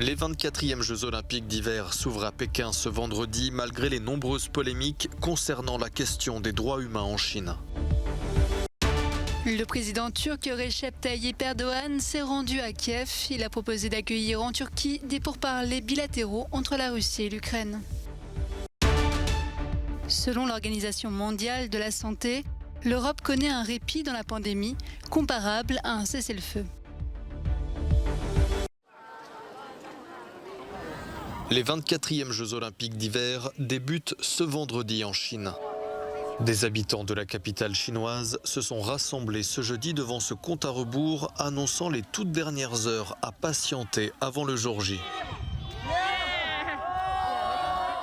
Les 24e Jeux Olympiques d'hiver s'ouvrent à Pékin ce vendredi malgré les nombreuses polémiques concernant la question des droits humains en Chine. Le président turc Recep Tayyip Erdogan s'est rendu à Kiev. Il a proposé d'accueillir en Turquie des pourparlers bilatéraux entre la Russie et l'Ukraine. Selon l'Organisation mondiale de la santé, l'Europe connaît un répit dans la pandémie comparable à un cessez-le-feu. Les 24e Jeux Olympiques d'hiver débutent ce vendredi en Chine. Des habitants de la capitale chinoise se sont rassemblés ce jeudi devant ce compte à rebours annonçant les toutes dernières heures à patienter avant le jour J.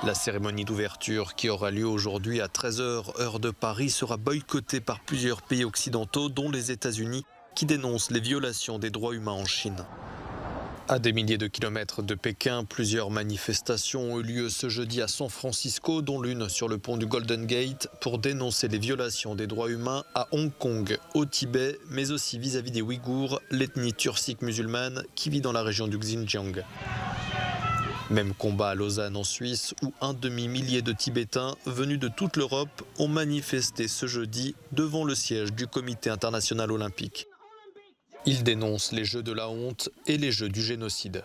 La cérémonie d'ouverture qui aura lieu aujourd'hui à 13h heure de Paris sera boycottée par plusieurs pays occidentaux dont les États-Unis qui dénoncent les violations des droits humains en Chine. À des milliers de kilomètres de Pékin, plusieurs manifestations ont eu lieu ce jeudi à San Francisco, dont l'une sur le pont du Golden Gate, pour dénoncer les violations des droits humains à Hong Kong, au Tibet, mais aussi vis-à-vis des Ouïghours, l'ethnie turcique musulmane qui vit dans la région du Xinjiang. Même combat à Lausanne en Suisse, où un demi-millier de Tibétains venus de toute l'Europe ont manifesté ce jeudi devant le siège du Comité international olympique. Ils dénoncent les jeux de la honte et les jeux du génocide.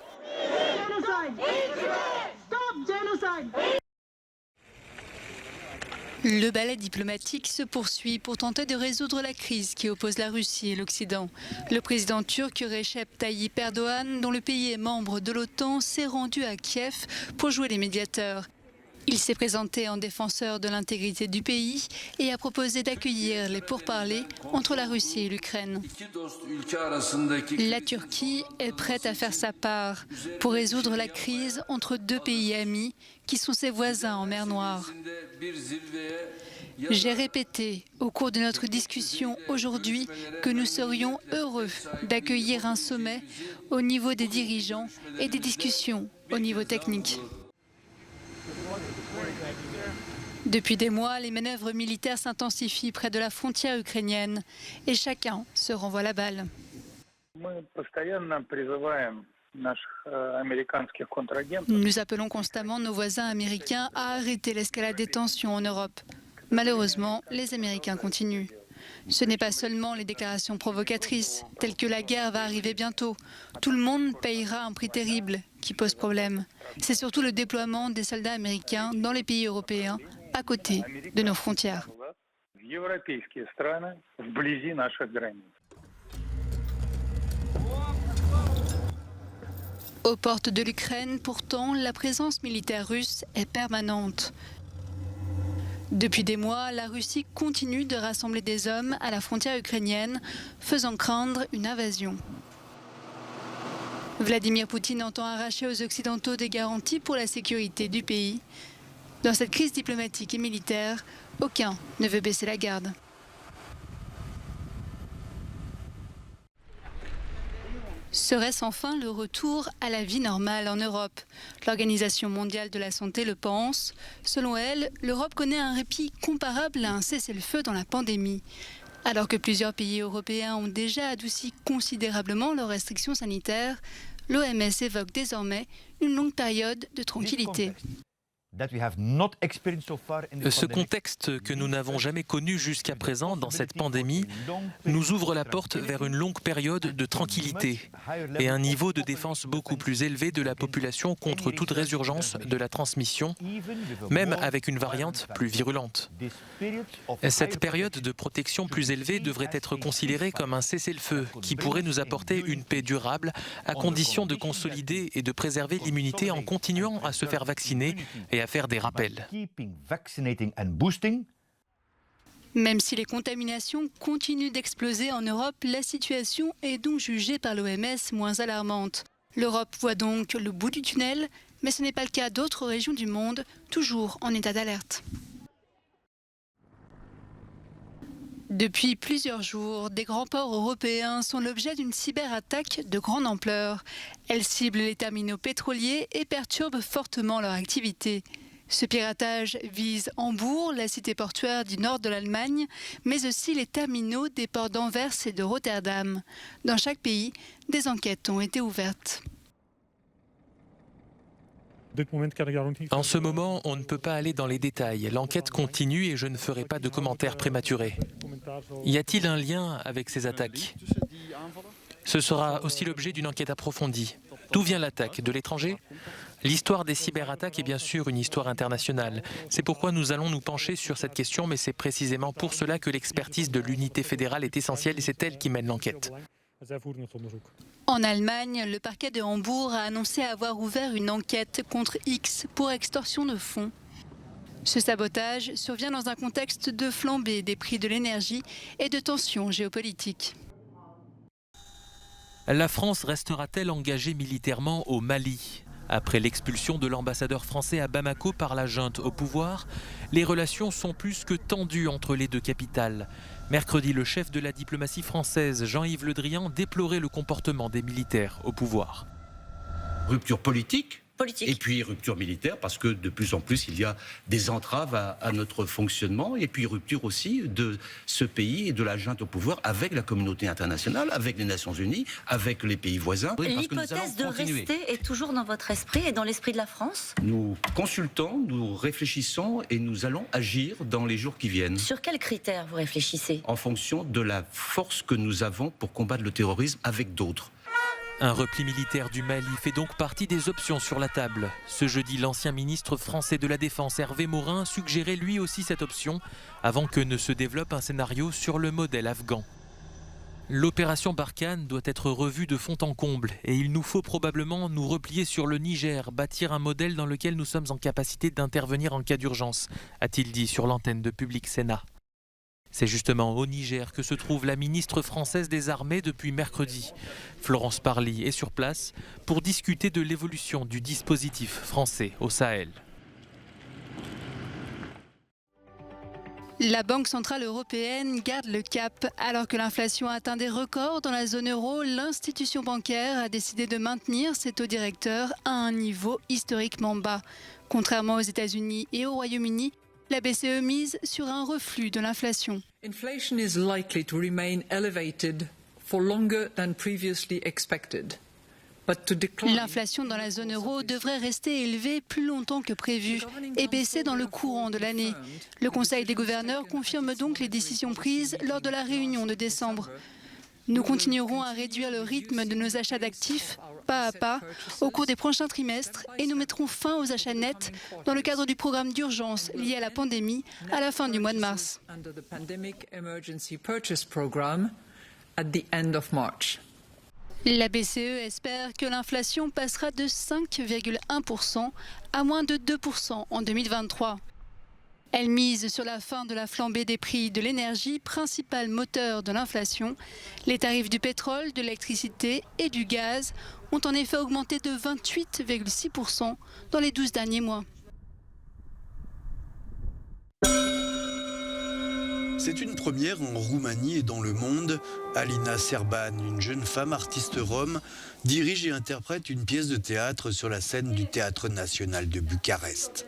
Le ballet diplomatique se poursuit pour tenter de résoudre la crise qui oppose la Russie et l'Occident. Le président turc Recep Tayyip Erdogan, dont le pays est membre de l'OTAN, s'est rendu à Kiev pour jouer les médiateurs. Il s'est présenté en défenseur de l'intégrité du pays et a proposé d'accueillir les pourparlers entre la Russie et l'Ukraine. La Turquie est prête à faire sa part pour résoudre la crise entre deux pays amis qui sont ses voisins en mer Noire. J'ai répété au cours de notre discussion aujourd'hui que nous serions heureux d'accueillir un sommet au niveau des dirigeants et des discussions au niveau technique. Depuis des mois, les manœuvres militaires s'intensifient près de la frontière ukrainienne et chacun se renvoie la balle. Nous appelons constamment nos voisins américains à arrêter l'escalade des tensions en Europe. Malheureusement, les Américains continuent. Ce n'est pas seulement les déclarations provocatrices, telles que la guerre va arriver bientôt. Tout le monde payera un prix terrible qui pose problème. C'est surtout le déploiement des soldats américains dans les pays européens, à côté de nos frontières. Aux portes de l'Ukraine, pourtant, la présence militaire russe est permanente. Depuis des mois, la Russie continue de rassembler des hommes à la frontière ukrainienne, faisant craindre une invasion. Vladimir Poutine entend arracher aux Occidentaux des garanties pour la sécurité du pays. Dans cette crise diplomatique et militaire, aucun ne veut baisser la garde. Serait-ce enfin le retour à la vie normale en Europe? L'Organisation mondiale de la santé le pense. Selon elle, l'Europe connaît un répit comparable à un cessez-le-feu dans la pandémie. Alors que plusieurs pays européens ont déjà adouci considérablement leurs restrictions sanitaires, l'OMS évoque désormais une longue période de tranquillité. Ce contexte que nous n'avons jamais connu jusqu'à présent dans cette pandémie nous ouvre la porte vers une longue période de tranquillité et un niveau de défense beaucoup plus élevé de la population contre toute résurgence de la transmission, même avec une variante plus virulente. Cette période de protection plus élevée devrait être considérée comme un cessez-le-feu qui pourrait nous apporter une paix durable à condition de consolider et de préserver l'immunité en continuant à se faire vacciner et à faire des rappels. Même si les contaminations continuent d'exploser en Europe, la situation est donc jugée par l'OMS moins alarmante. L'Europe voit donc le bout du tunnel, mais ce n'est pas le cas d'autres régions du monde, toujours en état d'alerte. Depuis plusieurs jours, des grands ports européens sont l'objet d'une cyberattaque de grande ampleur. Elle cible les terminaux pétroliers et perturbe fortement leur activité. Ce piratage vise Hambourg, la cité portuaire du nord de l'Allemagne, mais aussi les terminaux des ports d'Anvers et de Rotterdam. Dans chaque pays, des enquêtes ont été ouvertes. En ce moment, on ne peut pas aller dans les détails. L'enquête continue et je ne ferai pas de commentaires prématurés. Y a-t-il un lien avec ces attaques ? Ce sera aussi l'objet d'une enquête approfondie. D'où vient l'attaque ? De l'étranger ? L'histoire des cyberattaques est bien sûr une histoire internationale. C'est pourquoi nous allons nous pencher sur cette question, mais c'est précisément pour cela que l'expertise de l'unité fédérale est essentielle et c'est elle qui mène l'enquête. En Allemagne, le parquet de Hambourg a annoncé avoir ouvert une enquête contre X pour extorsion de fonds. Ce sabotage survient dans un contexte de flambée des prix de l'énergie et de tensions géopolitiques. La France restera-t-elle engagée militairement au Mali ? Après l'expulsion de l'ambassadeur français à Bamako par la junte au pouvoir, les relations sont plus que tendues entre les deux capitales. Mercredi, le chef de la diplomatie française, Jean-Yves Le Drian, déplorait le comportement des militaires au pouvoir. Rupture politique. Et puis rupture militaire, parce que de plus en plus, il y a des entraves à notre fonctionnement. Et puis rupture aussi de ce pays et de la junte au pouvoir avec la communauté internationale, avec les Nations Unies, avec les pays voisins. L'hypothèse de rester est toujours dans votre esprit et dans l'esprit de la France ? Nous consultons, nous réfléchissons et nous allons agir dans les jours qui viennent. Sur quels critères vous réfléchissez ? En fonction de la force que nous avons pour combattre le terrorisme avec d'autres. Un repli militaire du Mali fait donc partie des options sur la table. Ce jeudi, l'ancien ministre français de la Défense Hervé Morin suggérait lui aussi cette option avant que ne se développe un scénario sur le modèle afghan. L'opération Barkhane doit être revue de fond en comble et il nous faut probablement nous replier sur le Niger, bâtir un modèle dans lequel nous sommes en capacité d'intervenir en cas d'urgence, a-t-il dit sur l'antenne de Public Sénat. C'est justement au Niger que se trouve la ministre française des Armées depuis mercredi. Florence Parly est sur place pour discuter de l'évolution du dispositif français au Sahel. La Banque centrale européenne garde le cap. Alors que l'inflation atteint des records dans la zone euro, l'institution bancaire a décidé de maintenir ses taux directeurs à un niveau historiquement bas. Contrairement aux États-Unis et au Royaume-Uni, la BCE mise sur un reflux de l'inflation. Inflation is likely to remain elevated for longer than previously expected. L'inflation dans la zone euro devrait rester élevée plus longtemps que prévu et baisser dans le courant de l'année. Le Conseil des gouverneurs confirme donc les décisions prises lors de la réunion de décembre. Nous continuerons à réduire le rythme de nos achats d'actifs, pas à pas, au cours des prochains trimestres et nous mettrons fin aux achats nets dans le cadre du programme d'urgence lié à la pandémie à la fin du mois de mars. La BCE espère que l'inflation passera de 5,1% à moins de 2% en 2023. Elle mise sur la fin de la flambée des prix de l'énergie, principal moteur de l'inflation. Les tarifs du pétrole, de l'électricité et du gaz ont en effet augmenté de 28,6% dans les 12 derniers mois. C'est une première en Roumanie et dans le monde. Alina Serban, une jeune femme artiste rome, dirige et interprète une pièce de théâtre sur la scène du Théâtre national de Bucarest.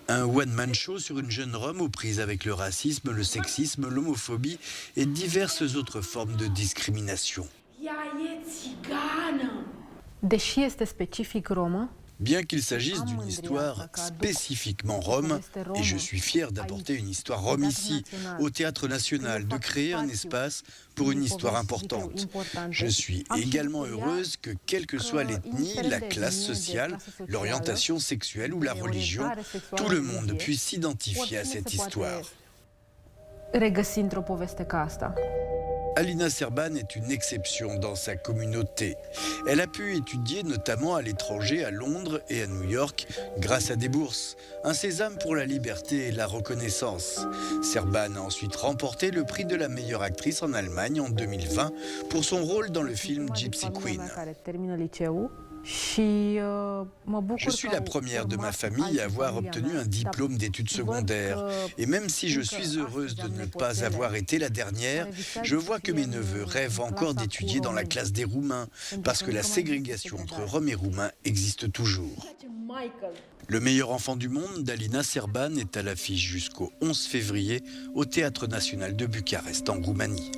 Un one-man show sur une jeune Rome aux prises avec le racisme, le sexisme, l'homophobie et diverses autres formes de discrimination. Deși este specific romă, Bien qu'il s'agisse d'une histoire spécifiquement rome, et je suis fier d'apporter une histoire rome ici, au Théâtre national, de créer un espace pour une histoire importante. Je suis également heureuse que, quelle que soit l'ethnie, la classe sociale, l'orientation sexuelle ou la religion, tout le monde puisse s'identifier à cette histoire. regăsi într-o poveste ca asta. Alina Serban est une exception dans sa communauté. Elle a pu étudier notamment à l'étranger, à Londres et à New York, grâce à des bourses. Un sésame pour la liberté et la reconnaissance. Serban a ensuite remporté le prix de la meilleure actrice en Allemagne en 2020 pour son rôle dans le film Gypsy Queen. Je suis la première de ma famille à avoir obtenu un diplôme d'études secondaires. Et même si je suis heureuse de ne pas avoir été la dernière, je vois que mes neveux rêvent encore d'étudier dans la classe des Roumains, parce que la ségrégation entre Roms et Roumains existe toujours. Le meilleur enfant du monde d'Alina Serban est à l'affiche jusqu'au 11 février au Théâtre national de Bucarest en Roumanie.